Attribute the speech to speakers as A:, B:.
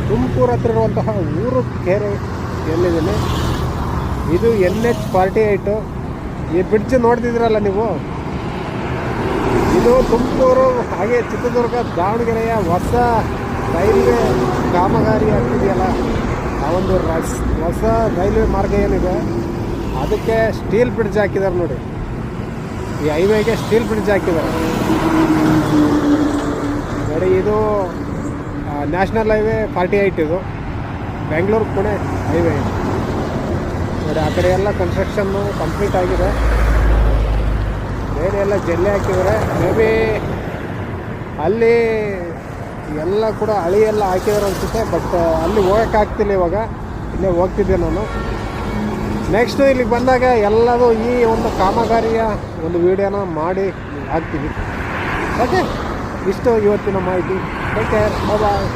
A: ತುಮಕೂರು ಹತ್ರ ಇರುವಂತಹ ಊರು ಕೆರೆ ಎಲ್ಲಿದ್ದೀನಿ. ಇದು NH-48. ಈ ಬ್ರಿಡ್ಜ್ ನೋಡ್ತಿದ್ದೀರಲ್ಲ ನೀವು, ಇದು ತುಮಕೂರು ಹಾಗೆ ಚಿತ್ರದುರ್ಗ ದಾವಣಗೆರೆಯ ಹೊಸ ರೈಲ್ವೆ ಕಾಮಗಾರಿ ಆಗ್ತಿದೆಯಲ್ಲ, ಆ ಒಂದು ಹೊಸ ರೈಲ್ವೆ ಮಾರ್ಗ ಏನಿದೆ ಅದಕ್ಕೆ ಸ್ಟೀಲ್ ಬ್ರಿಡ್ಜ್ ಹಾಕಿದ್ದಾರೆ ನೋಡಿ. ಈ ಹೈವೇಗೆ ಸ್ಟೀಲ್ ಬ್ರಿಡ್ಜ್ ಹಾಕಿದ್ದಾರೆ ನೋಡಿ. ಇದು ನ್ಯಾಷನಲ್ ಹೈವೇ 48, ಇದು ಬೆಂಗಳೂರು ಪುಣೆ ಹೈವೇ ನೋಡಿ. ಆ ಕಡೆ ಎಲ್ಲ ಕನ್ಸ್ಟ್ರಕ್ಷನ್ನು ಕಂಪ್ಲೀಟ್ ಆಗಿದೆ. ಬೇರೆ ಎಲ್ಲ ಜಲ್ಲಿ ಹಾಕಿದ್ದಾರೆ. ಮೇ ಬಿ ಅಲ್ಲಿ ಎಲ್ಲ ಕೂಡ ಹಳಿ ಎಲ್ಲ ಹಾಕಿದ್ದಾರೆ ಅನಿಸುತ್ತೆ. ಬಟ್ ಅಲ್ಲಿ ಹೋಗೋಕ್ಕಾಗ್ತಿಲ್ಲ ಇವಾಗ, ಇಲ್ಲೇ ಹೋಗ್ತಿದ್ದೆ ನಾನು. ನೆಕ್ಸ್ಟು ಇಲ್ಲಿಗೆ ಬಂದಾಗ ಎಲ್ಲದೂ ಈ ಒಂದು ಕಾಮಗಾರಿಯ ಒಂದು ವಿಡಿಯೋನ ಮಾಡಿ ಹಾಕ್ತೀವಿ. ಓಕೆ, ಇಷ್ಟು ಇವತ್ತಿನ ಮಾಹಿತಿ. ಟೇಕ್ ಕೇರ್, ಬಾಯ್.